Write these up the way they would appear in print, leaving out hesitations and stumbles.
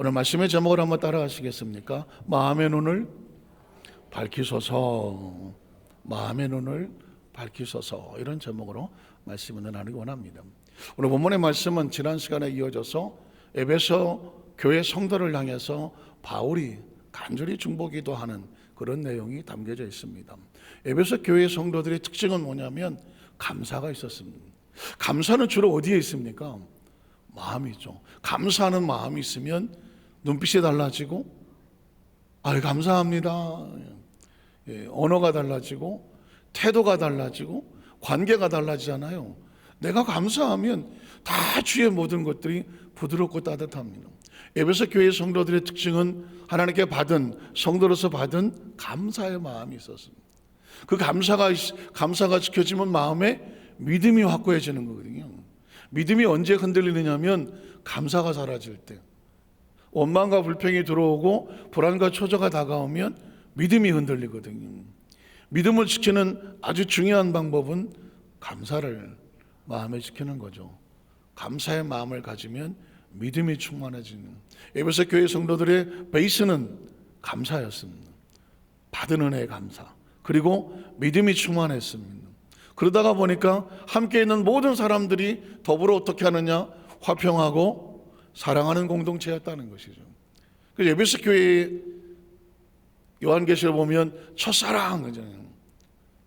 오늘 말씀의 제목을 한번 따라하시겠습니까? 마음의 눈을 밝히소서. 마음의 눈을 밝히소서. 이런 제목으로 말씀을 나누기 원합니다. 오늘 본문의 말씀은 지난 시간에 이어져서 에베소 교회 성도를 향해서 바울이 간절히 중보기도하는 그런 내용이 담겨져 있습니다. 에베소 교회 성도들의 특징은 뭐냐면 감사가 있었습니다. 감사는 주로 어디에 있습니까? 마음이죠. 감사하는 마음이 있으면 눈빛이 달라지고, 감사합니다. 언어가 달라지고, 태도가 달라지고, 관계가 달라지잖아요. 내가 감사하면 다 주의 모든 것들이 부드럽고 따뜻합니다. 에베소 교회 성도들의 특징은 하나님께 받은, 성도로서 받은 감사의 마음이 있었습니다. 그 감사가 지켜지면 마음에 믿음이 확고해지는 거거든요. 믿음이 언제 흔들리느냐면 감사가 사라질 때, 원망과 불평이 들어오고 불안과 초조가 다가오면 믿음이 흔들리거든요. 믿음을 지키는 아주 중요한 방법은 감사를 마음에 지키는 거죠. 감사의 마음을 가지면 믿음이 충만해지는, 에베소 교회 성도들의 베이스는 감사였습니다. 받은 은혜의 감사, 그리고 믿음이 충만했습니다. 그러다가 보니까 함께 있는 모든 사람들이 더불어 어떻게 하느냐? 화평하고 사랑하는 공동체였다는 것이죠. 그래서 에베소 교회 요한계시를 보면 첫사랑 그잖아요.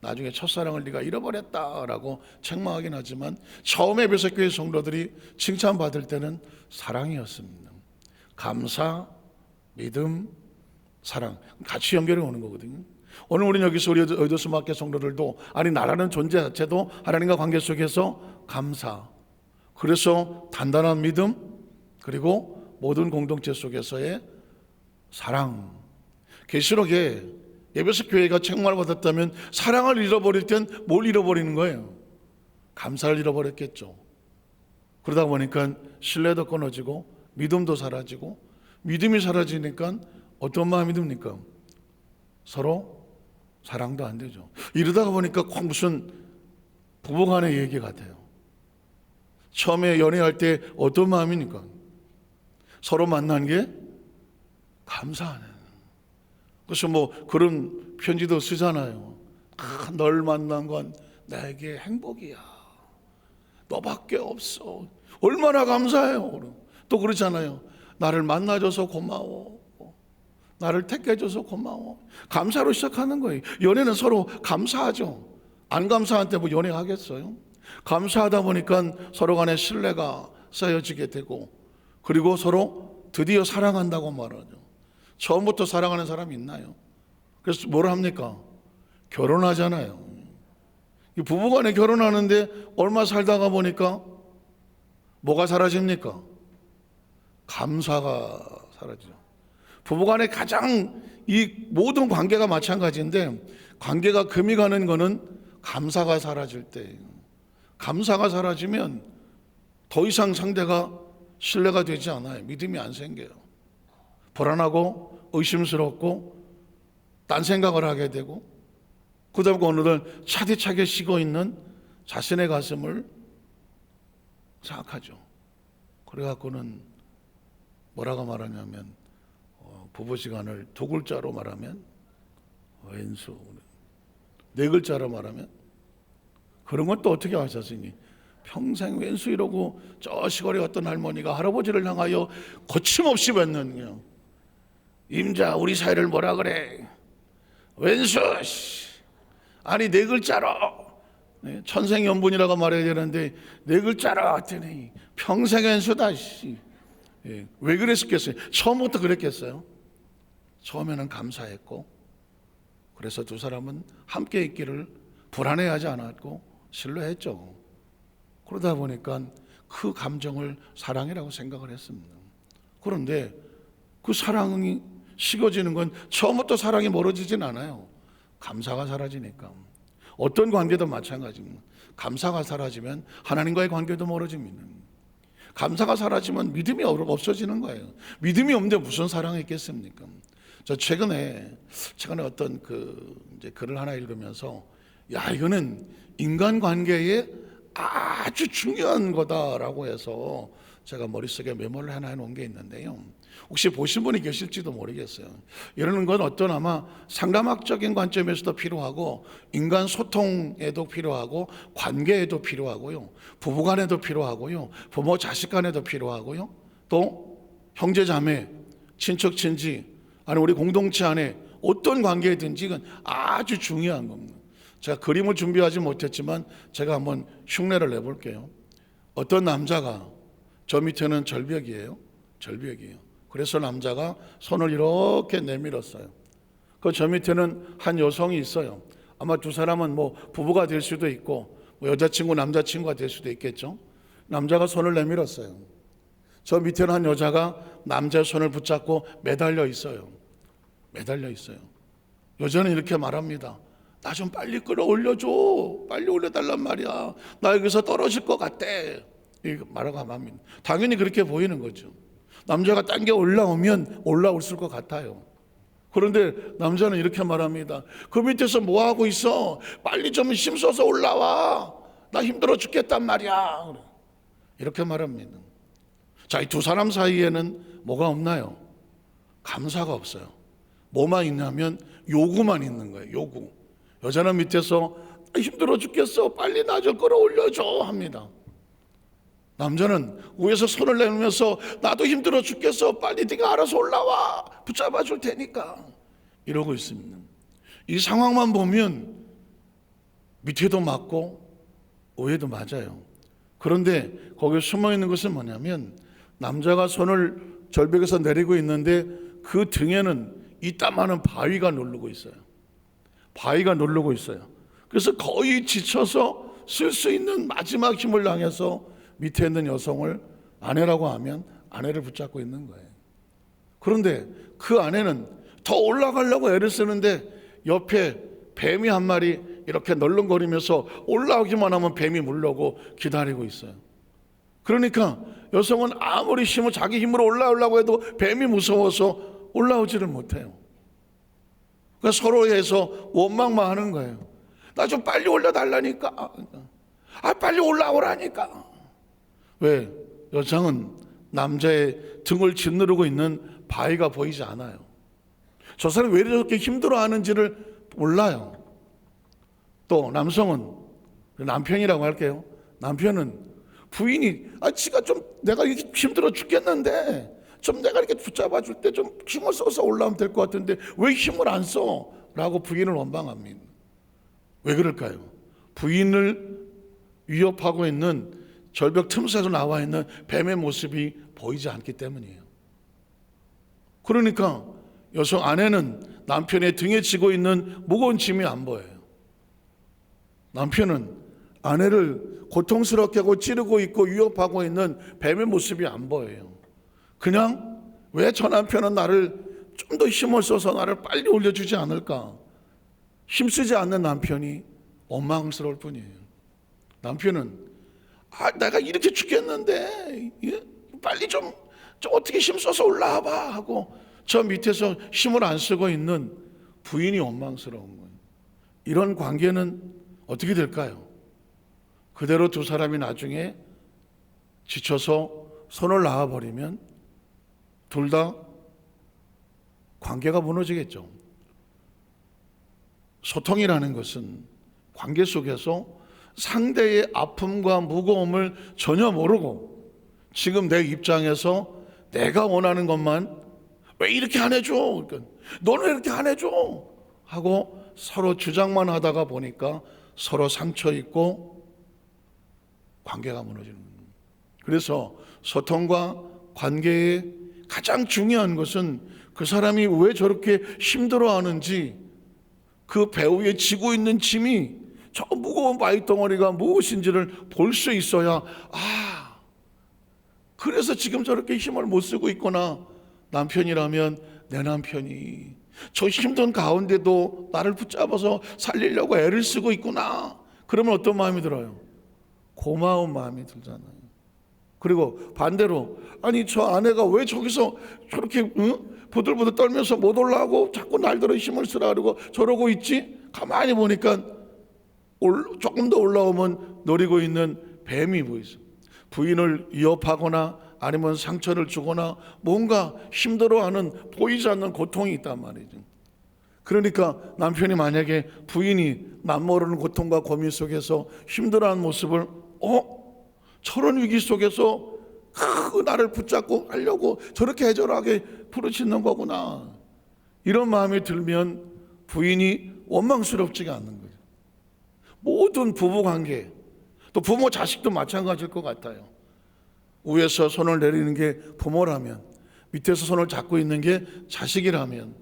나중에 첫사랑을 네가 잃어버렸다라고 책망하긴 하지만 처음에 에베소 교회 성도들이 칭찬받을 때는 사랑이었습니다. 감사, 믿음, 사랑 같이 연결해 오는 거거든요. 오늘 우리는 여기서 우리 의도수마켓 성도들도, 나라는 존재 자체도 하나님과 관계 속에서 감사, 그래서 단단한 믿음, 그리고 모든 공동체 속에서의 사랑. 계시록에 에베소 교회가 책망을 받았다면 사랑을 잃어버릴 땐 뭘 잃어버리는 거예요? 감사를 잃어버렸겠죠. 그러다 보니까 신뢰도 끊어지고 믿음도 사라지고, 믿음이 사라지니까 어떤 마음이 듭니까? 서로 사랑도 안 되죠. 이러다가 보니까 꼭 무슨 부부간의 얘기 같아요. 처음에 연애할 때 어떤 마음입니까? 서로 만난 게 감사하네. 그래서 그런 편지도 쓰잖아요. 널 만난 건 나에게 행복이야. 너밖에 없어. 얼마나 감사해요. 또 그러잖아요. 나를 만나줘서 고마워. 나를 택해줘서 고마워. 감사로 시작하는 거예요. 연애는 서로 감사하죠. 안 감사한 때 연애하겠어요? 감사하다 보니까 서로 간에 신뢰가 쌓여지게 되고, 그리고 서로 드디어 사랑한다고 말하죠. 처음부터 사랑하는 사람이 있나요? 그래서 뭘 합니까? 결혼하잖아요. 부부간에 결혼하는데 얼마 살다가 보니까 뭐가 사라집니까? 감사가 사라지죠. 부부간에 가장 이 모든 관계가 마찬가지인데, 관계가 금이 가는 거는 감사가 사라질 때예요. 감사가 사라지면 더 이상 상대가 신뢰가 되지 않아요. 믿음이 안 생겨요. 불안하고 의심스럽고 딴 생각을 하게 되고, 그다음에 오늘은 차디차게 식어 있는 자신의 가슴을 생각하죠. 그래갖고는 뭐라고 말하냐면, 부부시간을 두 글자로 말하면 왼수, 네 글자로 말하면, 그런 건 또 어떻게 하셨으니? 평생 왼수 이러고 저 시골에 어떤 할머니가 할아버지를 향하여 거침없이 뱉는, 임자 우리 사이를 뭐라 그래? 왼수. 네 글자로, 천생연분이라고 말해야 되는데 네 글자로 했더니 평생 왼수다. 왜 그랬겠어요? 처음부터 그랬겠어요? 처음에는 감사했고, 그래서 두 사람은 함께 있기를 불안해하지 않았고 신뢰했죠. 그러다 보니까 그 감정을 사랑이라고 생각을 했습니다. 그런데 그 사랑이 식어지는 건 처음부터 사랑이 멀어지진 않아요. 감사가 사라지니까. 어떤 관계도 마찬가지입니다. 감사가 사라지면 하나님과의 관계도 멀어집니다. 감사가 사라지면 믿음이 없어지는 거예요. 믿음이 없는데 무슨 사랑이 있겠습니까? 저 최근에 어떤 이제 글을 하나 읽으면서, 이거는 인간관계에 아주 중요한 거다라고 해서 제가 머릿속에 메모를 하나 해놓은 게 있는데요. 혹시 보신 분이 계실지도 모르겠어요. 이러는 건 어떤 아마 상담학적인 관점에서도 필요하고 인간 소통에도 필요하고 관계에도 필요하고요. 부부 간에도 필요하고요. 부모 자식 간에도 필요하고요. 또 형제 자매, 친척 친지, 아니 우리 공동체 안에 어떤 관계든지 이건 아주 중요한 겁니다. 제가 그림을 준비하지 못했지만 제가 한번 흉내를 내볼게요. 어떤 남자가, 저 밑에는 절벽이에요. 절벽이에요. 그래서 남자가 손을 이렇게 내밀었어요. 그 저 밑에는 한 여성이 있어요. 아마 두 사람은 뭐 부부가 될 수도 있고 뭐 여자친구 남자친구가 될 수도 있겠죠. 남자가 손을 내밀었어요. 저 밑에는 한 여자가 남자의 손을 붙잡고 매달려 있어요. 매달려 있어요. 여자는 이렇게 말합니다. 나 좀 빨리 끌어올려줘. 빨리 올려달란 말이야. 나 여기서 떨어질 것 같대. 이렇게 말하고 합니다. 당연히 그렇게 보이는 거죠. 남자가 당겨 올라오면 올라올 것 같아요. 그런데 남자는 이렇게 말합니다. 그 밑에서 뭐 하고 있어? 빨리 좀 힘써서 올라와. 나 힘들어 죽겠단 말이야. 이렇게 말합니다. 자, 이 두 사람 사이에는 뭐가 없나요? 감사가 없어요. 뭐만 있냐면 요구만 있는 거예요. 요구. 여자는 밑에서 힘들어 죽겠어. 빨리 나 좀 끌어올려줘 합니다. 남자는 위에서 손을 내밀면서 나도 힘들어 죽겠어. 빨리 네가 알아서 올라와. 붙잡아 줄 테니까. 이러고 있습니다. 이 상황만 보면 밑에도 맞고 위에도 맞아요. 그런데 거기에 숨어 있는 것은 뭐냐면 남자가 손을 절벽에서 내리고 있는데 그 등에는 이따만한 바위가 누르고 있어요. 바위가 누르고 있어요. 그래서 거의 지쳐서 쓸 수 있는 마지막 힘을 당해서 밑에 있는 여성을 아내라고 하면 아내를 붙잡고 있는 거예요. 그런데 그 아내는 더 올라가려고 애를 쓰는데 옆에 뱀이 한 마리 이렇게 널렁거리면서 올라오기만 하면 뱀이 물려고 기다리고 있어요. 그러니까 여성은 아무리 자기 힘으로 올라오려고 해도 뱀이 무서워서 올라오지를 못해요. 그러니까 서로에서 원망만 하는 거예요. 나 좀 빨리 올려달라니까. 빨리 올라오라니까. 왜? 여성은 남자의 등을 짓누르고 있는 바위가 보이지 않아요. 저 사람이 왜 이렇게 힘들어하는지를 몰라요. 또 남성은, 남편이라고 할게요. 남편은 부인이 지가 좀 내가 이렇게 힘들어 죽겠는데 좀 내가 이렇게 붙잡아 줄 때 좀 힘을 써서 올라오면 될 것 같은데 왜 힘을 안 써? 라고 부인을 원망합니다. 왜 그럴까요? 부인을 위협하고 있는 절벽 틈새로 나와 있는 뱀의 모습이 보이지 않기 때문이에요. 그러니까 여성 아내는 남편의 등에 지고 있는 무거운 짐이 안 보여요. 남편은 아내를 고통스럽게 하고 찌르고 있고 위협하고 있는 뱀의 모습이 안 보여요. 그냥 왜 저 남편은 나를 좀 더 힘을 써서 나를 빨리 올려주지 않을까? 힘쓰지 않는 남편이 원망스러울 뿐이에요. 남편은 내가 이렇게 죽겠는데 빨리 좀 어떻게 힘써서 올라와봐 하고 저 밑에서 힘을 안 쓰고 있는 부인이 원망스러운 거예요. 이런 관계는 어떻게 될까요? 그대로 두 사람이 나중에 지쳐서 손을 놔버리면 둘 다 관계가 무너지겠죠. 소통이라는 것은 관계 속에서 상대의 아픔과 무거움을 전혀 모르고 지금 내 입장에서 내가 원하는 것만 왜 이렇게 안 해줘? 그러니까 너는 왜 이렇게 안 해줘? 하고 서로 주장만 하다가 보니까 서로 상처 있고 관계가 무너지는 거예요. 그래서 소통과 관계의 가장 중요한 것은 그 사람이 왜 저렇게 힘들어하는지 그 배 위에 지고 있는 짐이 저 무거운 바위 덩어리가 무엇인지를 볼 수 있어야 그래서 지금 저렇게 힘을 못 쓰고 있구나. 남편이라면 내 남편이 저 힘든 가운데도 나를 붙잡아서 살리려고 애를 쓰고 있구나. 그러면 어떤 마음이 들어요? 고마운 마음이 들잖아요. 그리고 반대로 저 아내가 왜 저기서 저렇게 부들부들 떨면서 못 올라가고 자꾸 날더러 힘을 쓰라 그러고 저러고 있지? 가만히 보니까 조금 더 올라오면 노리고 있는 뱀이 보이죠. 부인을 위협하거나 아니면 상처를 주거나 뭔가 힘들어하는 보이지 않는 고통이 있단 말이죠. 그러니까 남편이 만약에 부인이 남모르는 고통과 고민 속에서 힘들어하는 모습을 저런 위기 속에서 나를 붙잡고 하려고 저렇게 애절하게 부르짖는 거구나, 이런 마음이 들면 부인이 원망스럽지가 않는 거예요. 모든 부부관계, 또 부모 자식도 마찬가지일 것 같아요. 위에서 손을 내리는 게 부모라면, 밑에서 손을 잡고 있는 게 자식이라면,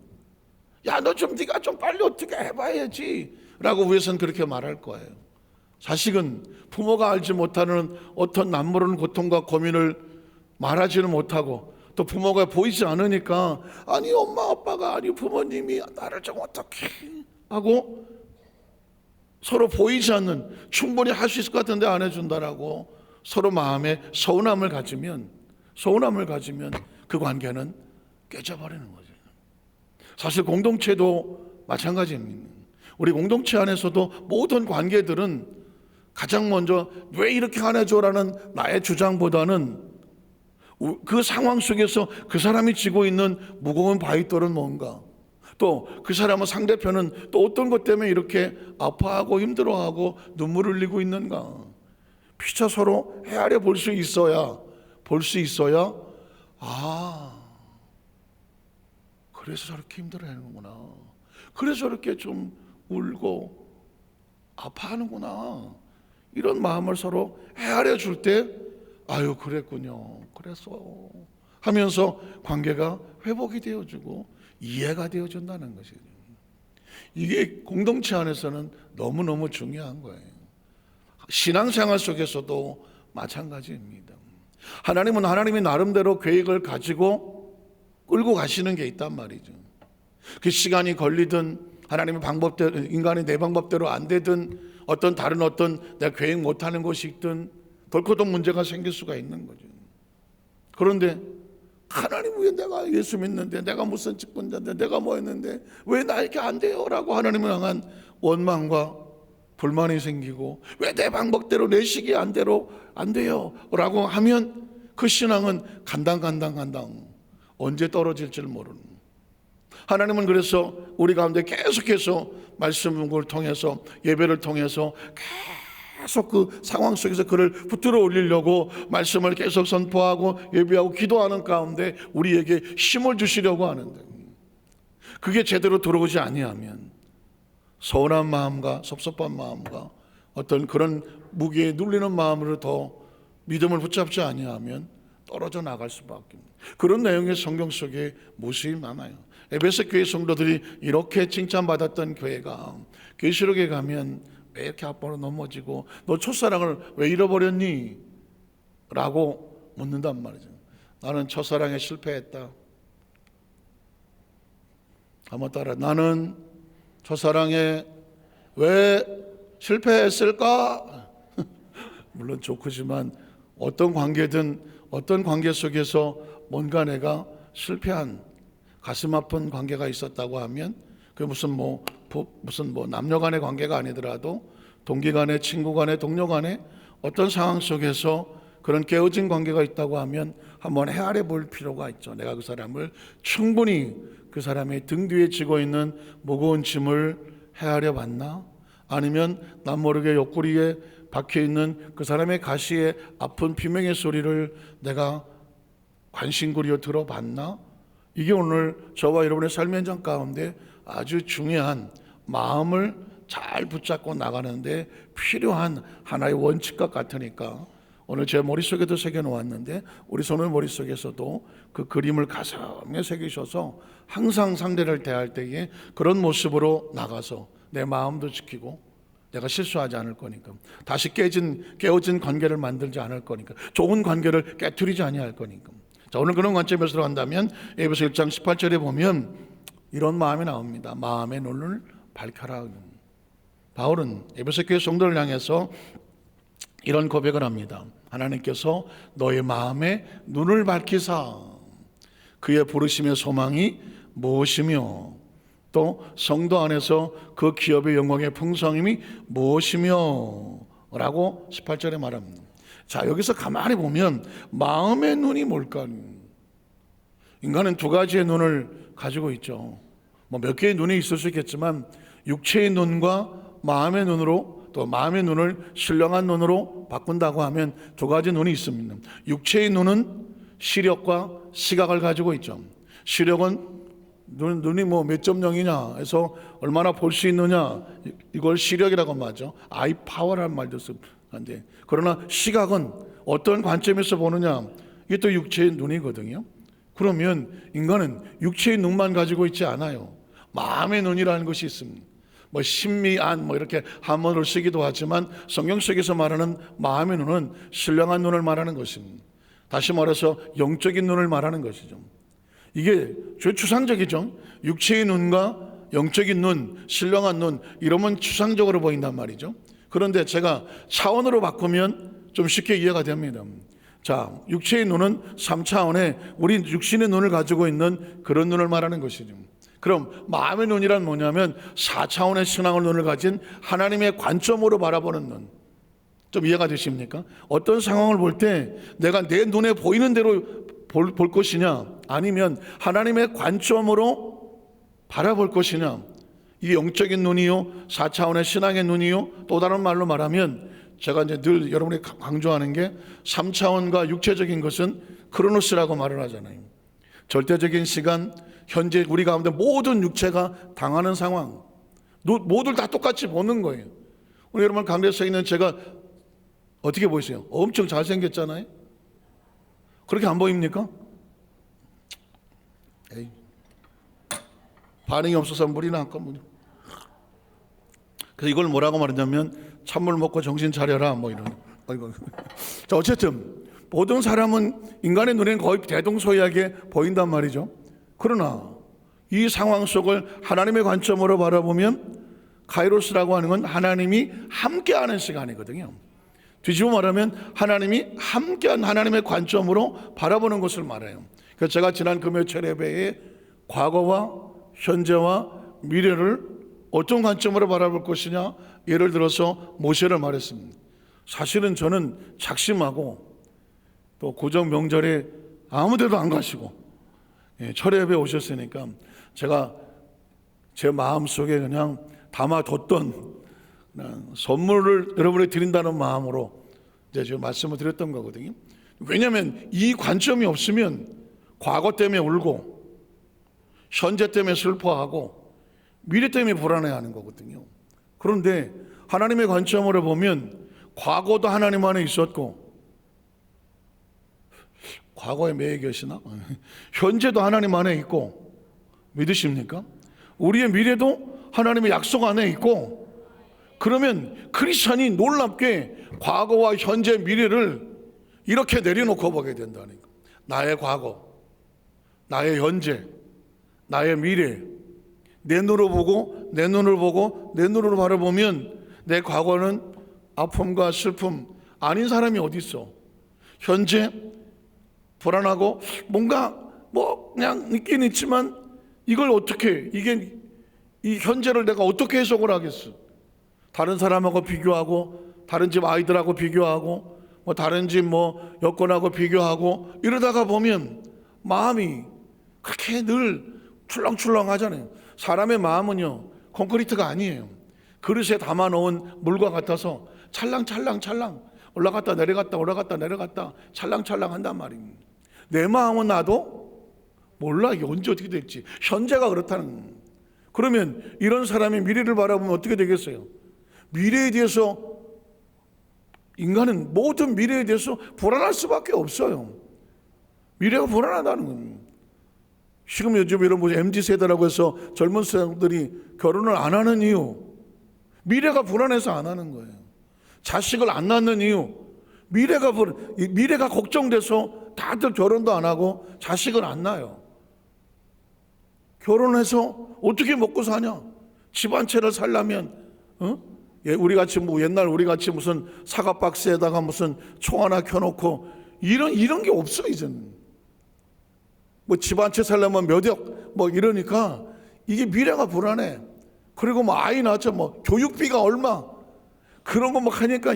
야, 너 좀 네가 좀 빨리 어떻게 해봐야지 라고 위에서는 그렇게 말할 거예요. 자식은 부모가 알지 못하는 어떤 남모르는 고통과 고민을 말하지는 못하고, 또 부모가 보이지 않으니까 아니 엄마 아빠가, 아니 부모님이 나를 좀 어떻게 하고 서로 보이지 않는, 충분히 할 수 있을 것 같은데 안 해준다라고 서로 마음에 서운함을 가지면 그 관계는 깨져버리는 거죠. 사실 공동체도 마찬가지입니다. 우리 공동체 안에서도 모든 관계들은 가장 먼저 왜 이렇게 안 해줘라는 나의 주장보다는 그 상황 속에서 그 사람이 지고 있는 무거운 바위돌은 뭔가, 또 그 사람은, 상대편은 또 어떤 것 때문에 이렇게 아파하고 힘들어하고 눈물을 흘리고 있는가, 피차 서로 헤아려 볼 수 있어야 그래서 저렇게 힘들어하는구나, 그래서 저렇게 좀 울고 아파하는구나, 이런 마음을 서로 헤아려 줄 때 아유 그랬군요, 그랬어 하면서 관계가 회복이 되어지고 이해가 되어진다는 것이죠. 이게 공동체 안에서는 너무너무 중요한 거예요. 신앙생활 속에서도 마찬가지입니다. 하나님은 하나님이 나름대로 계획을 가지고 끌고 가시는 게 있단 말이죠. 그 시간이 걸리든 하나님의 방법대로, 인간이 내 방법대로 안 되든, 다른 내가 계획 못하는 것이 있든 덜커덕 문제가 생길 수가 있는 거죠. 그런데 하나님, 왜 내가 예수 믿는데, 내가 무슨 직분자인데, 내가 뭐 했는데 왜 나에게 안 돼요? 라고 하나님을 향한 원망과 불만이 생기고, 왜 내 방법대로 내 시기에 안 돼요? 라고 하면 그 신앙은 간당 언제 떨어질지 모르는. 하나님은 그래서 우리 가운데 계속해서 말씀을 통해서, 예배를 통해서 계속 그 상황 속에서 그를 붙들어 올리려고 말씀을 계속 선포하고 예배하고 기도하는 가운데 우리에게 힘을 주시려고 하는데, 그게 제대로 들어오지 아니하면 서운한 마음과 섭섭한 마음과 어떤 그런 무게에 눌리는 마음으로 더 믿음을 붙잡지 아니하면 떨어져 나갈 수밖에 없는 그런 내용의 성경 속에 모습이 많아요. 에베소 교회 성도들이 이렇게 칭찬받았던 교회가 계시록에 가면 왜 이렇게 앞으로 넘어지고 너 첫사랑을 왜 잃어버렸니? 라고 묻는단 말이죠. 나는 첫사랑에 실패했다. 한번 따라, 나는 첫사랑에 왜 실패했을까? 물론 조크지만 어떤 관계든 어떤 관계 속에서 뭔가 내가 실패한 가슴 아픈 관계가 있었다고 하면, 그 무슨 남녀 간의 관계가 아니더라도 동기 간에, 친구 간에, 동료 간에 어떤 상황 속에서 그런 깨어진 관계가 있다고 하면 한번 헤아려 볼 필요가 있죠. 내가 그 사람을 충분히, 그 사람의 등 뒤에 지고 있는 무거운 짐을 헤아려 봤나? 아니면 남 모르게 옆구리에 박혀있는 그 사람의 가시에 아픈 비명의 소리를 내가 관심구려 들어봤나? 이게 오늘 저와 여러분의 삶의 현장 가운데 아주 중요한, 마음을 잘 붙잡고 나가는데 필요한 하나의 원칙과 같으니까 오늘 제 머릿속에도 새겨놓았는데, 우리 손의 머릿속에서도 그 그림을 가슴에 새기셔서 항상 상대를 대할 때에 그런 모습으로 나가서 내 마음도 지키고, 내가 실수하지 않을 거니까, 다시 깨어진 관계를 만들지 않을 거니까, 좋은 관계를 깨트리지 아니할 거니까. 자, 오늘 그런 관점에서 한다면 에베소 1장 18절에 보면 이런 마음이 나옵니다. 마음의 눈을 밝혀라. 바울은 에베소 교회 성도를 향해서 이런 고백을 합니다. 하나님께서 너의 마음의 눈을 밝히사 그의 부르심의 소망이 무엇이며, 또 성도 안에서 그 기업의 영광의 풍성함이 무엇이며 라고 18절에 말합니다. 자, 여기서 가만히 보면 마음의 눈이 뭘까? 인간은 두 가지의 눈을 가지고 있죠. 뭐 몇 개의 눈이 있을 수 있겠지만 육체의 눈과 마음의 눈으로, 또 마음의 눈을 신령한 눈으로 바꾼다고 하면 두 가지 눈이 있습니다. 육체의 눈은 시력과 시각을 가지고 있죠. 시력은 눈이 뭐 몇 점 0이냐 해서 얼마나 볼 수 있느냐, 이걸 시력이라고 하죠. 아이 파워라는 말도 쓰는데, 그러나 시각은 어떤 관점에서 보느냐, 이게 또 육체의 눈이거든요. 그러면 인간은 육체의 눈만 가지고 있지 않아요. 마음의 눈이라는 것이 있습니다. 뭐 심미안 뭐 이렇게 한문을 쓰기도 하지만 성경 속에서 말하는 마음의 눈은 신령한 눈을 말하는 것입니다. 다시 말해서 영적인 눈을 말하는 것이죠. 이게 저 추상적이죠. 육체의 눈과 영적인 눈, 신령한 눈, 이러면 추상적으로 보인단 말이죠. 그런데 제가 차원으로 바꾸면 좀 쉽게 이해가 됩니다. 자, 육체의 눈은 3차원의 우리 육신의 눈을 가지고 있는 그런 눈을 말하는 것이죠. 그럼 마음의 눈이란 뭐냐면 4차원의 신앙의 눈을 가진 하나님의 관점으로 바라보는 눈. 좀 이해가 되십니까? 어떤 상황을 볼 때 내가 내 눈에 보이는 대로 볼 것이냐, 아니면 하나님의 관점으로 바라볼 것이냐, 이게 영적인 눈이요, 4차원의 신앙의 눈이요, 또 다른 말로 말하면 제가 이제 늘 여러분이 강조하는 게 3차원과 육체적인 것은 크로노스라고 말을 하잖아요. 절대적인 시간, 현재 우리 가운데 모든 육체가 당하는 상황, 모두 다 똑같이 보는 거예요. 오늘 여러분 강대에 있는 제가 어떻게 보이세요? 엄청 잘생겼잖아요. 그렇게 안 보입니까? 에이, 반응이 없어서 물이나 할까? 그래서 이걸 뭐라고 말하냐면 찬물 먹고 정신 차려라 뭐 이런. 자, 어쨌든 모든 사람은 인간의 눈에는 거의 대동소이하게 보인단 말이죠. 그러나 이 상황 속을 하나님의 관점으로 바라보면 카이로스라고 하는 건 하나님이 함께하는 시간이거든요. 뒤집어 말하면 하나님이 함께한 하나님의 관점으로 바라보는 것을 말해요. 그래서 제가 지난 금요일 예배에 과거와 현재와 미래를 어떤 관점으로 바라볼 것이냐, 예를 들어서 모세를 말했습니다. 사실은 저는 작심하고 또 구정 명절에 아무 데도 안 가시고 철회에 오셨으니까 제가 제 마음속에 그냥 담아뒀던 선물을 여러분에게 드린다는 마음으로 이제 제가 말씀을 드렸던 거거든요. 왜냐하면 이 관점이 없으면 과거 때문에 울고 현재 때문에 슬퍼하고 미래 때문에 불안해하는 거거든요. 그런데 하나님의 관점으로 보면 과거도 하나님 안에 있었고, 과거에 매여 계시나? 현재도 하나님 안에 있고, 믿으십니까? 우리의 미래도 하나님의 약속 안에 있고, 그러면 크리스찬이 놀랍게 과거와 현재 미래를 이렇게 내려놓고 보게 된다니까. 나의 과거, 나의 현재, 나의 미래, 내 눈으로 보고 내 눈을 보고 내 눈으로 바라보면 내 과거는 아픔과 슬픔 아닌 사람이 어디 있어. 현재 불안하고 뭔가 뭐 그냥 있긴 있지만 이걸 어떻게, 이게 이 현재를 내가 어떻게 해석을 하겠어. 다른 사람하고 비교하고 다른 집 아이들하고 비교하고 뭐 다른 집 뭐 여건하고 비교하고 이러다가 보면 마음이 그렇게 늘 출렁출렁하잖아요. 사람의 마음은요 콘크리트가 아니에요. 그릇에 담아놓은 물과 같아서 찰랑찰랑찰랑 올라갔다 내려갔다 올라갔다 내려갔다 찰랑찰랑 한단 말입니다. 내 마음은 나도 몰라 이게 언제 어떻게 될지. 현재가 그렇다는. 그러면 이런 사람이 미래를 바라보면 어떻게 되겠어요? 미래에 대해서, 인간은 모든 미래에 대해서 불안할 수밖에 없어요. 미래가 불안하다는 겁니다. 지금 요즘 이런 MZ세대라고 해서 젊은 사람들이 결혼을 안 하는 이유, 미래가 불안해서 안 하는 거예요. 자식을 안 낳는 이유, 미래가 걱정돼서 다들 결혼도 안 하고 자식을 안 낳아요. 결혼해서 어떻게 먹고 사냐? 집 한 채를 살려면 우리 같이 옛날 우리 같이 무슨 사과 박스에다가 무슨 총 하나 켜놓고 이런 게 없어 이제는. 뭐 집 한 채 살려면 몇 억 뭐 이러니까 이게 미래가 불안해. 그리고 뭐 아이 낳자 뭐 교육비가 얼마 그런 거 막 하니까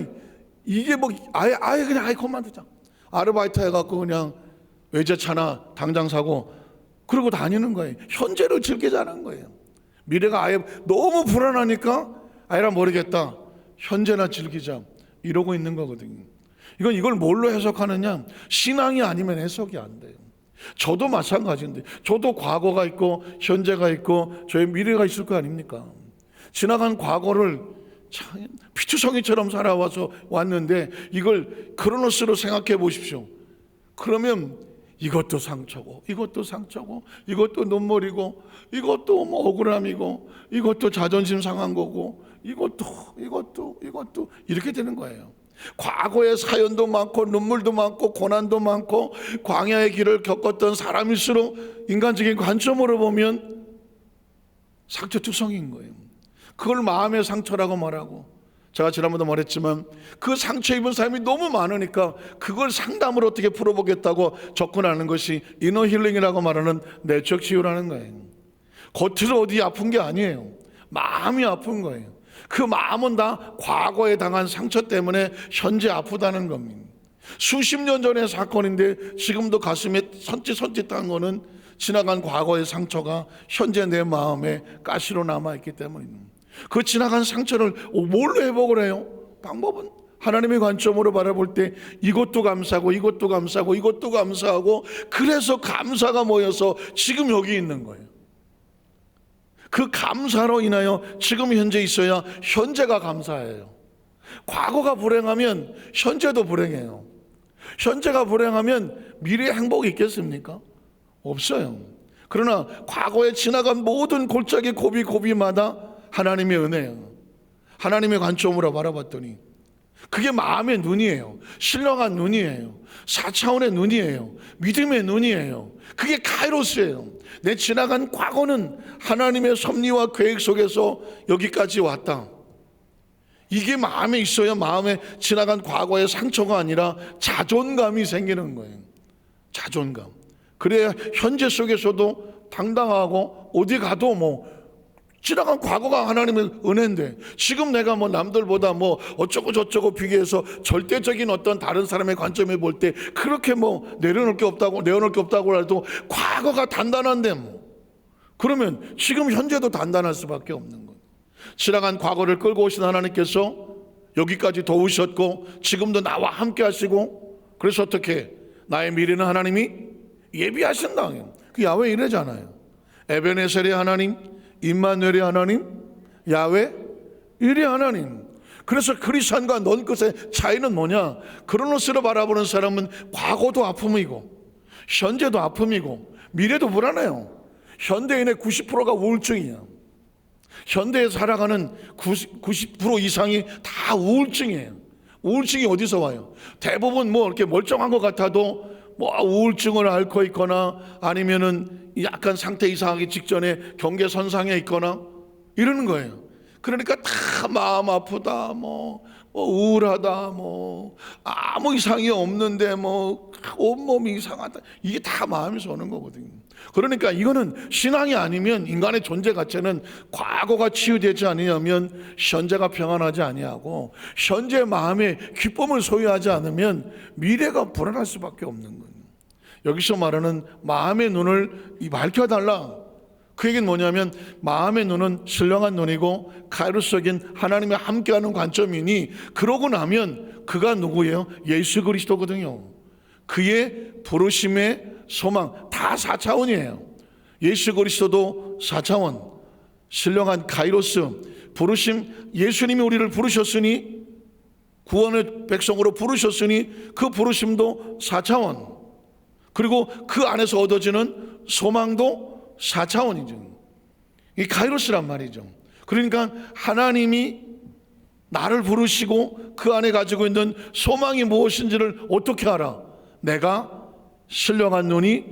이게 뭐 아예 그냥 아예 그만두자. 아르바이트 해갖고 그냥 외제차나 당장 사고 그러고 다니는 거예요. 현재를 즐기자는 거예요. 미래가 아예 너무 불안하니까 아예라 모르겠다. 현재나 즐기자. 이러고 있는 거거든요. 이걸 뭘로 해석하느냐? 신앙이 아니면 해석이 안 돼요. 저도 마찬가지인데, 저도 과거가 있고 현재가 있고 저의 미래가 있을 거 아닙니까? 지나간 과거를 참 피투성이처럼 살아와서 왔는데 이걸 크로노스로 생각해 보십시오. 그러면 이것도 상처고 이것도 상처고 이것도 눈물이고 이것도 뭐 억울함이고 이것도 자존심 상한 거고 이것도 이렇게 되는 거예요. 과거의 사연도 많고 눈물도 많고 고난도 많고 광야의 길을 겪었던 사람일수록 인간적인 관점으로 보면 상처투성인 거예요. 그걸 마음의 상처라고 말하고, 제가 지난번도 말했지만 그 상처 입은 사람이 너무 많으니까 그걸 상담으로 어떻게 풀어보겠다고 접근하는 것이 이너 힐링이라고 말하는 내적 치유라는 거예요. 겉으로 어디 아픈 게 아니에요. 마음이 아픈 거예요. 그 마음은 다 과거에 당한 상처 때문에 현재 아프다는 겁니다. 수십 년 전의 사건인데 지금도 가슴에 선짓선짓한 거는 지나간 과거의 상처가 현재 내 마음에 가시로 남아있기 때문입니다. 그 지나간 상처를 뭘로 회복을 해요? 방법은 하나님의 관점으로 바라볼 때 이것도 감사하고 이것도 감사하고 이것도 감사하고, 그래서 감사가 모여서 지금 여기 있는 거예요. 그 감사로 인하여 지금 현재 있어야 현재가 감사해요. 과거가 불행하면 현재도 불행해요. 현재가 불행하면 미래의 행복이 있겠습니까? 없어요. 그러나 과거에 지나간 모든 골짜기 고비마다 하나님의 은혜예요. 하나님의 관점으로 바라봤더니 그게 마음의 눈이에요. 신령한 눈이에요. 4차원의 눈이에요. 믿음의 눈이에요. 그게 카이로스예요. 내 지나간 과거는 하나님의 섭리와 계획 속에서 여기까지 왔다. 이게 마음에 있어야 마음에 지나간 과거의 상처가 아니라 자존감이 생기는 거예요. 자존감. 그래야 현재 속에서도 당당하고 어디 가도 뭐 지나간 과거가 하나님의 은혜인데 지금 내가 뭐 남들보다 뭐 어쩌고 저쩌고 비교해서 절대적인 어떤 다른 사람의 관점에 볼 때 그렇게 뭐 내려놓을 게 없다고 해도 과거가 단단한데 뭐 그러면 지금 현재도 단단할 수밖에 없는 거예요. 지나간 과거를 끌고 오신 하나님께서 여기까지 도우셨고 지금도 나와 함께 하시고, 그래서 어떻게 나의 미래는 하나님이 예비하신다. 그 야훼 이래잖아요. 에베네셀의 하나님, 임마누엘의 하나님, 야훼 일의 하나님. 그래서 그리스도인과 넌 끝의 차이는 뭐냐? 크로노스로 바라보는 사람은 과거도 아픔이고 현재도 아픔이고 미래도 불안해요. 현대인의 90%가 우울증이야. 현대에 살아가는 90% 이상이 다 우울증이에요. 우울증이 어디서 와요? 대부분 뭐 이렇게 멀쩡한 것 같아도 뭐 우울증을 앓고 있거나 아니면은 약간 상태 이상하기 직전에 경계선상에 있거나 이러는 거예요. 그러니까 다 마음 아프다, 뭐 우울하다, 뭐 아무 이상이 없는데 뭐 온몸이 이상하다, 이게 다 마음에서 오는 거거든요. 그러니까 이거는 신앙이 아니면 인간의 존재 자체는 과거가 치유되지 아니하면 현재가 평안하지 아니하고 현재 마음에 기쁨을 소유하지 않으면 미래가 불안할 수밖에 없는 거예요. 여기서 말하는 마음의 눈을 밝혀달라, 그 얘기는 뭐냐면 마음의 눈은 신령한 눈이고 카이로스적인 하나님의 함께하는 관점이니, 그러고 나면 그가 누구예요? 예수 그리스도거든요. 그의 부르심의 소망 다 4차원이에요. 예수 그리스도도 4차원, 신령한 카이로스, 부르심, 예수님이 우리를 부르셨으니 구원의 백성으로 부르셨으니 그 부르심도 4차원, 그리고 그 안에서 얻어지는 소망도 4차원이죠. 이 카이로스란 말이죠. 그러니까 하나님이 나를 부르시고 그 안에 가지고 있는 소망이 무엇인지를 어떻게 알아? 내가 신령한 눈이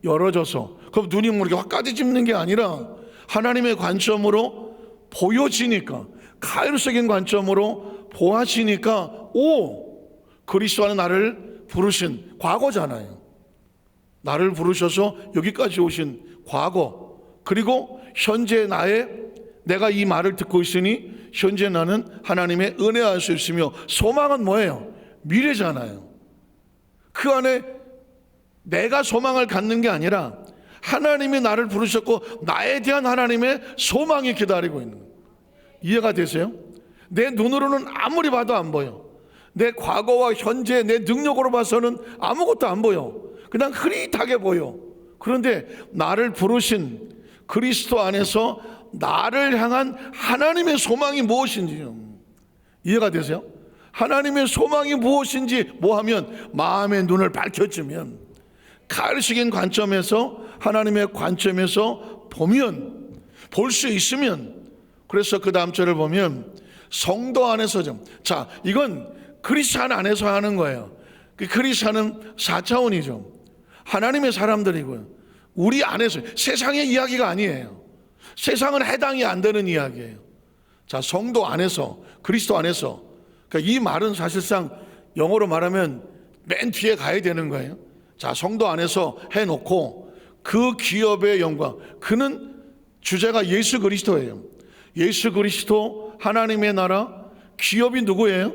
열어져서, 그럼 눈이 뭐 이렇게 확 까지집는 게 아니라 하나님의 관점으로 보여지니까, 카이로스적인 관점으로 보아지니까, 오, 그리스도는 나를 부르신 과거잖아요. 나를 부르셔서 여기까지 오신 과거, 그리고 현재 내가 이 말을 듣고 있으니 현재 나는 하나님의 은혜 알 수 있으며, 소망은 뭐예요? 미래잖아요. 그 안에 내가 소망을 갖는 게 아니라 하나님이 나를 부르셨고 나에 대한 하나님의 소망이 기다리고 있는 거예요. 이해가 되세요? 내 눈으로는 아무리 봐도 안 보여. 내 과거와 현재 내 능력으로 봐서는 아무것도 안 보여. 그냥 흐릿하게 보여. 그런데 나를 부르신 그리스도 안에서 나를 향한 하나님의 소망이 무엇인지요. 이해가 되세요? 하나님의 소망이 무엇인지 뭐하면 마음의 눈을 밝혀주면, 가르치긴 관점에서, 하나님의 관점에서 보면, 볼 수 있으면, 그래서 그 다음 절을 보면 성도 안에서 자, 이건 크리스찬 안에서 하는 거예요. 그 크리스찬은 4차원이죠. 하나님의 사람들이고요. 우리 안에서, 세상의 이야기가 아니에요. 세상은 해당이 안 되는 이야기예요. 자, 성도 안에서, 그리스도 안에서. 그러니까 이 말은 사실상 영어로 말하면 맨 뒤에 가야 되는 거예요. 자, 성도 안에서 해놓고 그 기업의 영광, 그는 주제가 예수 그리스도예요. 예수 그리스도, 하나님의 나라, 기업이 누구예요?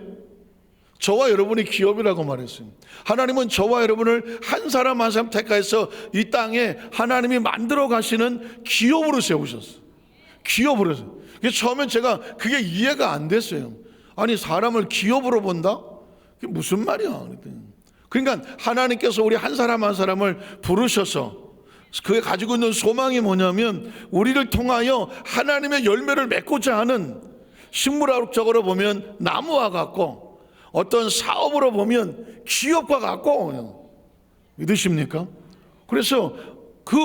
저와 여러분이 기업이라고 말했어요. 하나님은 저와 여러분을 한 사람 한 사람 택하여서 이 땅에 하나님이 만들어 가시는 기업으로 세우셨어요. 기업으로. 처음엔 제가 그게 이해가 안 됐어요. 아니, 사람을 기업으로 본다? 그게 무슨 말이야? 그러니까 하나님께서 우리 한 사람 한 사람을 부르셔서 그게 가지고 있는 소망이 뭐냐면, 우리를 통하여 하나님의 열매를 맺고자 하는, 식물학적으로 보면 나무와 같고, 어떤 사업으로 보면 기업과 같고, 믿으십니까? 그래서 그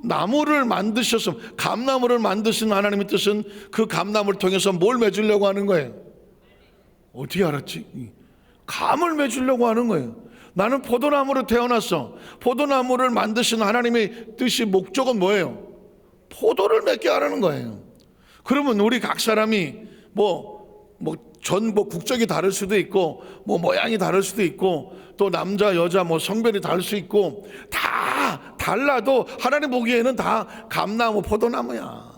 나무를 만드셔서, 감나무를 만드신 하나님의 뜻은 그 감나무를 통해서 뭘 맺으려고 하는 거예요? 어떻게 알았지? 감을 맺으려고 하는 거예요. 나는 포도나무로 태어났어. 포도나무를 만드신 하나님의 뜻이, 목적은 뭐예요? 포도를 맺게 하라는 거예요. 그러면 우리 각 사람이 전부 국적이 다를 수도 있고, 모양이 다를 수도 있고, 또 남자 여자 성별이 다를 수 있고, 다 달라도 하나님 보기에는 다 감나무, 포도나무야.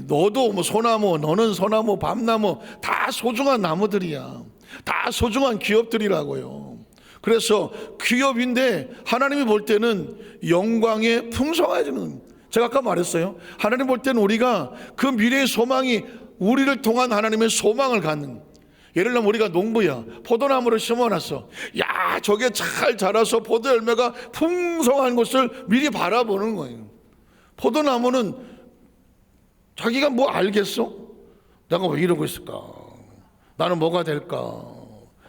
너도 소나무, 너는 소나무, 밤나무, 다 소중한 나무들이야. 다 소중한 기업들이라고요. 그래서 기업인데 하나님이 볼 때는 영광에 풍성해지는, 제가 아까 말했어요. 하나님 볼 때는 우리가 그 미래의 소망이, 우리를 통한 하나님의 소망을 갖는, 예를 들면 우리가 농부야. 포도나무를 심어놨어. 야, 저게 잘 자라서 포도 열매가 풍성한 것을 미리 바라보는 거예요. 포도나무는 자기가 알겠어? 내가 왜 이러고 있을까? 나는 뭐가 될까?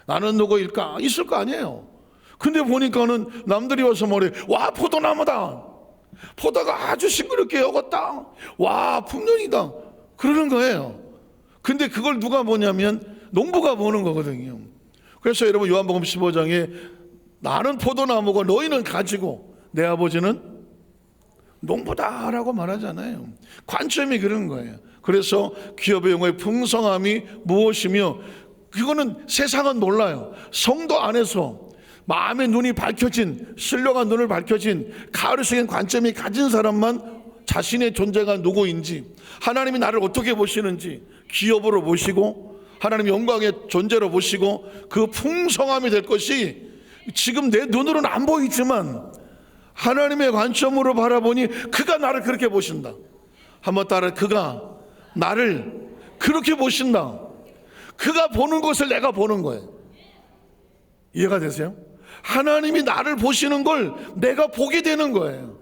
나는 누구일까? 있을 거 아니에요. 근데 보니까는 남들이 와서 말해, 와, 포도나무다. 포도가 아주 싱그럽게 익었다. 와, 풍년이다. 그러는 거예요. 근데 그걸 누가 보냐면 농부가 보는 거거든요. 그래서 여러분, 요한복음 15장에 나는 포도나무고 너희는 가지고 내 아버지는 농부다라고 말하잖아요. 관점이 그런 거예요. 그래서 기업의 영광의 풍성함이 무엇이며, 그거는 세상은 몰라요. 성도 안에서 마음의 눈이 밝혀진, 신령한 눈을 밝혀진 가르치는 관점이 가진 사람만 자신의 존재가 누구인지, 하나님이 나를 어떻게 보시는지 기업으로 보시고, 하나님 영광의 존재로 보시고, 그 풍성함이 될 것이 지금 내 눈으로는 안 보이지만 하나님의 관점으로 바라보니 그가 나를 그렇게 보신다. 한번 따라, 그가 나를 그렇게 보신다. 그가 보는 것을 내가 보는 거예요. 이해가 되세요? 하나님이 나를 보시는 걸 내가 보게 되는 거예요.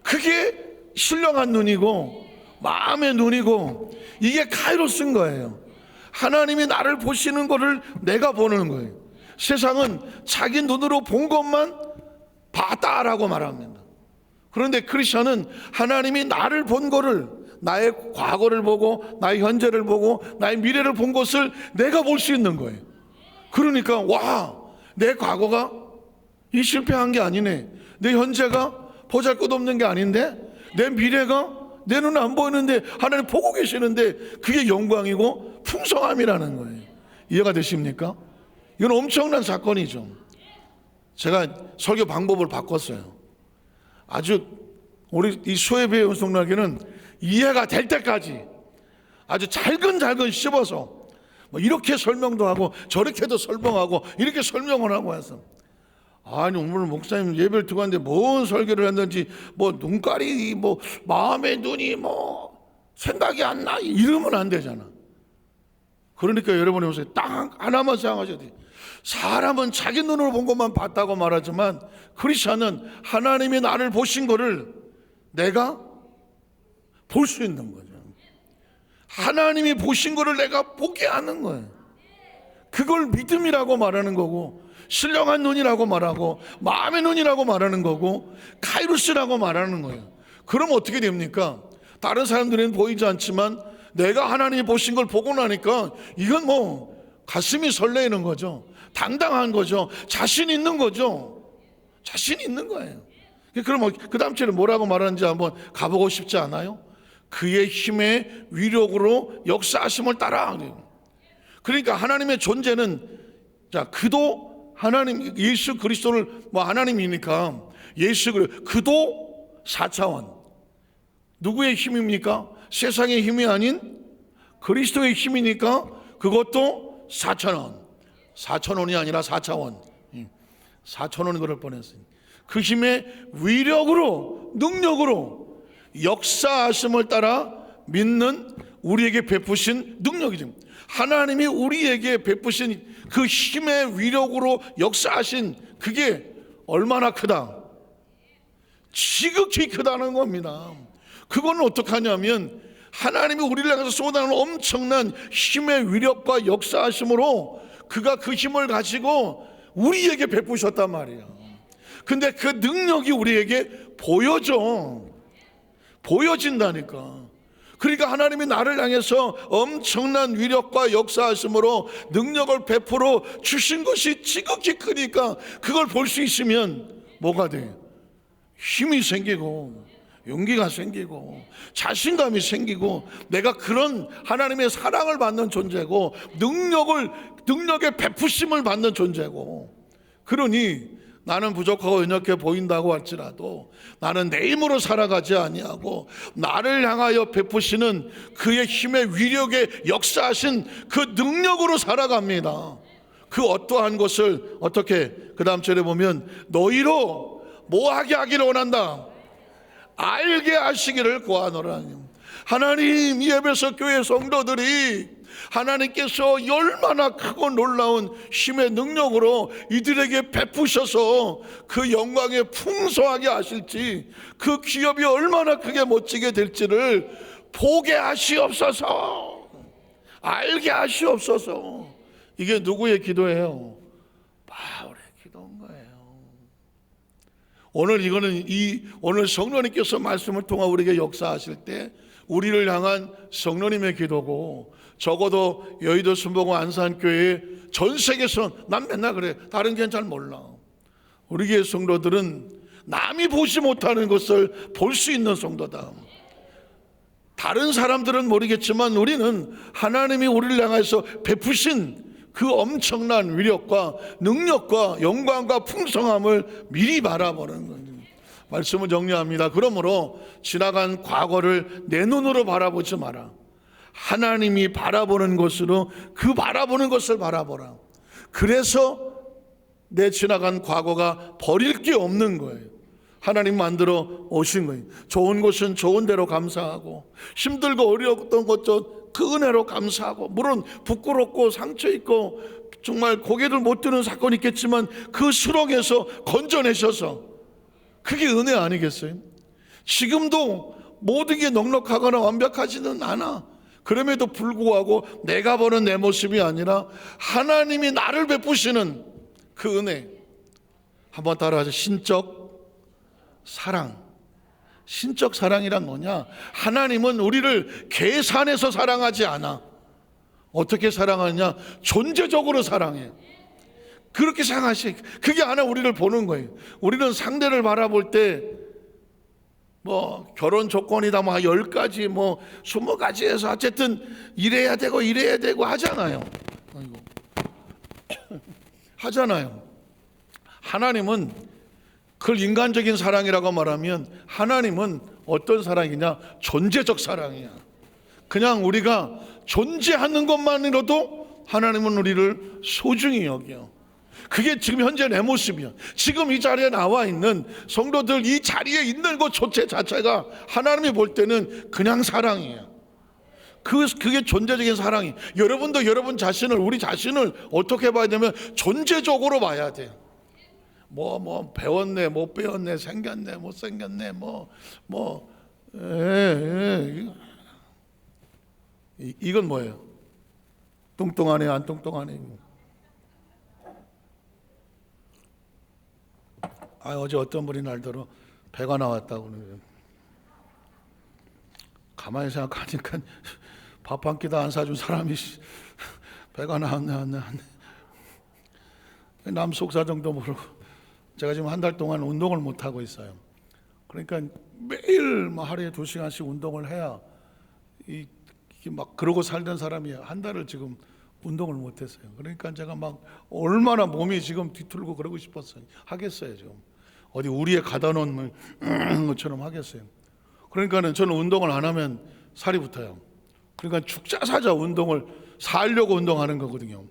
그게 신령한 눈이고 마음의 눈이고, 이게 카이로스인 거예요. 하나님이 나를 보시는 거를 내가 보는 거예요. 세상은 자기 눈으로 본 것만 봤다라고 말합니다. 그런데 크리스천은 하나님이 나를 본 거를, 나의 과거를 보고 나의 현재를 보고 나의 미래를 본 것을 내가 볼 수 있는 거예요. 그러니까 와, 내 과거가 이 실패한 게 아니네. 내 현재가 보잘것없는 게 아닌데, 내 미래가 내 눈에 안 보이는데 하나님 보고 계시는데, 그게 영광이고 풍성함이라는 거예요. 이해가 되십니까? 이건 엄청난 사건이죠. 제가 설교 방법을 바꿨어요. 아주 우리 이 수혜배의 은총나기는 이해가 될 때까지 아주 잘근잘근 씹어서 뭐 이렇게 설명도 하고 저렇게도 설명하고 이렇게 설명을 하고 해서, 아니 오늘 목사님 예배를 드고 왔는데 뭔 설교를 했는지 뭐 눈깔이 뭐 마음의 눈이 뭐 생각이 안 나 이러면 안 되잖아. 그러니까 여러분이 보세요. 딱 하나만 생각하셔야 돼요. 사람은 자기 눈으로 본 것만 봤다고 말하지만 크리스천은 하나님이 나를 보신 거를 내가 볼 수 있는 거죠. 하나님이 보신 거를 내가 보게 하는 거예요. 그걸 믿음이라고 말하는 거고, 신령한 눈이라고 말하고, 마음의 눈이라고 말하는 거고, 카이루스라고 말하는 거예요. 그럼 어떻게 됩니까? 다른 사람들은 보이지 않지만 내가 하나님이 보신 걸 보고 나니까 이건 뭐 가슴이 설레는 거죠. 당당한 거죠. 자신 있는 거죠. 자신 있는 거예요. 그럼 그 다음 주에 뭐라고 말하는지 한번 가보고 싶지 않아요? 그의 힘의 위력으로 역사하심을 따라. 그러니까 하나님의 존재는, 자, 그도 하나님, 예수 그리스도를 뭐 하나님이니까 그도 4차원. 누구의 힘입니까? 세상의 힘이 아닌 그리스도의 힘이니까 그것도 4차원. 4차원이 아니라 4차원. 4차원이 그럴 뻔했어요. 그 힘의 위력으로, 능력으로 역사하심을 따라 믿는 우리에게 베푸신 능력이죠. 하나님이 우리에게 베푸신 그 힘의 위력으로 역사하신 그게 얼마나 크다, 지극히 크다는 겁니다. 그거는 어떻게 하냐면 하나님이 우리를 향해서 쏟아내는 엄청난 힘의 위력과 역사하심으로 그가 그 힘을 가지고 우리에게 베푸셨단 말이에요. 근데 그 능력이 우리에게 보여진다니까. 그러니까 하나님이 나를 향해서 엄청난 위력과 역사하심으로 능력을 베풀어 주신 것이 지극히 크니까 그걸 볼 수 있으면 뭐가 돼? 힘이 생기고 용기가 생기고 자신감이 생기고 내가 그런 하나님의 사랑을 받는 존재고 능력의 베푸심을 받는 존재고, 그러니 나는 부족하고 연약해 보인다고 할지라도 나는 내 힘으로 살아가지 아니하고 나를 향하여 베푸시는 그의 힘의 위력에 역사하신 그 능력으로 살아갑니다. 그 어떠한 것을 어떻게, 그 다음 절에 보면 너희로 뭐하게 하기를 원한다, 알게 하시기를 구하노라. 하나님, 이 에베소 교회 성도들이 하나님께서 얼마나 크고 놀라운 힘의 능력으로 이들에게 베푸셔서 그 영광에 풍성하게 하실지, 그 기업이 얼마나 크게 멋지게 될지를 보게 하시옵소서, 알게 하시옵소서. 이게 누구의 기도예요? 바울의 기도인 거예요. 오늘 성령님께서 말씀을 통해 우리에게 역사하실 때 우리를 향한 성령님의 기도고, 적어도 여의도 순복음 안산교회 전 세계에서, 난 맨날 그래, 다른 교회는 잘 몰라, 우리 교회 성도들은 남이 보지 못하는 것을 볼 수 있는 성도다. 다른 사람들은 모르겠지만 우리는 하나님이 우리를 향해서 베푸신 그 엄청난 위력과 능력과 영광과 풍성함을 미리 바라보는 거예요. 말씀을 정리합니다. 그러므로 지나간 과거를 내 눈으로 바라보지 마라. 하나님이 바라보는 것으로 그 바라보는 것을 바라보라. 그래서 내 지나간 과거가 버릴 게 없는 거예요. 하나님 만들어 오신 거예요. 좋은 것은 좋은 대로 감사하고, 힘들고 어려웠던 것도 그 은혜로 감사하고, 물론 부끄럽고 상처 있고 정말 고개를 못 드는 사건이 있겠지만 그 수렁에서 건져내셔서, 그게 은혜 아니겠어요? 지금도 모든 게 넉넉하거나 완벽하지는 않아. 그럼에도 불구하고 내가 보는 내 모습이 아니라 하나님이 나를 베푸시는 그 은혜. 한번 따라하죠. 신적 사랑. 신적 사랑이란 뭐냐? 하나님은 우리를 계산해서 사랑하지 않아. 어떻게 사랑하느냐? 존재적으로 사랑해. 그렇게 생각하시. 그게 하나 우리를 보는 거예요. 우리는 상대를 바라볼 때 뭐 결혼 조건이다 뭐 10가지 뭐 20가지 해서 어쨌든 이래야 되고 하잖아요. 하잖아요. 하나님은 그걸 인간적인 사랑이라고 말하면, 하나님은 어떤 사랑이냐? 존재적 사랑이야. 그냥 우리가 존재하는 것만으로도 하나님은 우리를 소중히 여겨요. 그게 지금 현재 내 모습이야. 지금 이 자리에 나와 있는 성도들, 이 자리에 있는 것 자체가 하나님이 볼 때는 그냥 사랑이에요. 그게 존재적인 사랑이. 여러분도 여러분 자신을, 우리 자신을 어떻게 봐야 되면 존재적으로 봐야 돼요. 뭐 배웠네, 못 배웠네, 생겼네, 못 생겼네, 이건 뭐예요? 뚱뚱하네, 안 뚱뚱하네. 어제 어떤 분이 날더러 배가 나왔다고 그러는데, 가만히 생각하니까 밥 한 끼도 안 사준 사람이 배가 나왔네. 남 속사 정도 모르고. 제가 지금 한 달 동안 운동을 못 하고 있어요. 그러니까 매일 하루에 2시간씩 운동을 해야 이게 막 그러고 살던 사람이 한 달을 지금 운동을 못 했어요. 그러니까 제가 막 얼마나 몸이 지금 뒤틀고 그러고 싶었어요. 하겠어요, 지금. 어디 우리에 가다 놓은 것처럼 하겠어요. 그러니까는 저는 운동을 안 하면 살이 붙어요. 그러니까 죽자사자 운동을 살려고 운동하는 거거든요.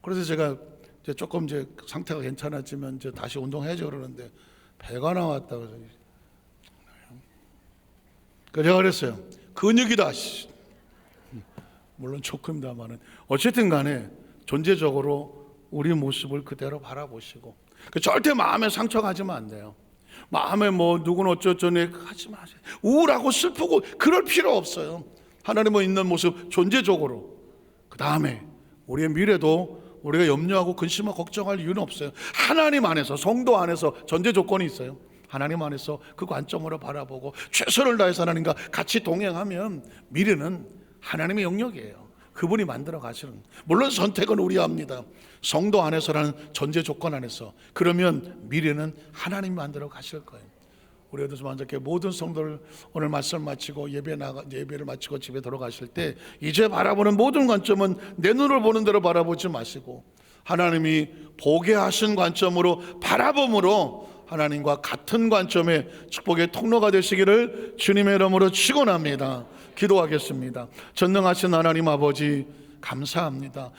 그래서 제가 이제 조금 상태가 괜찮아지면 이제 다시 운동해야죠 그러는데 배가 나왔다 그래서 제가 그랬어요. 근육이다. 물론 조금다마는 어쨌든 간에 존재적으로 우리 모습을 그대로 바라보시고 절대 마음에 상처가 가지면 안 돼요. 마음에 누구는 어쩌저쩌네 하지 마세요. 우울하고 슬프고 그럴 필요 없어요. 하나님은 있는 모습 존재적으로. 그 다음에 우리의 미래도 우리가 염려하고 근심하고 걱정할 이유는 없어요. 하나님 안에서, 성도 안에서 전제 조건이 있어요. 하나님 안에서 그 관점으로 바라보고 최선을 다해서 하나님과 같이 동행하면 미래는 하나님의 영역이에요. 그분이 만들어 가시는. 물론 선택은 우리 합니다. 성도 안에서라는 전제 조건 안에서. 그러면 미래는 하나님이 만들어 가실 거예요. 우리 어디서 먼저 모든 성도를 오늘 말씀 마치고 예배를 마치고 집에 돌아가실 때 이제 바라보는 모든 관점은 내 눈을 보는 대로 바라보지 마시고 하나님이 보게 하신 관점으로 바라봄으로 하나님과 같은 관점의 축복의 통로가 되시기를 주님의 이름으로 축원합니다. 기도하겠습니다. 전능하신 하나님 아버지 감사합니다.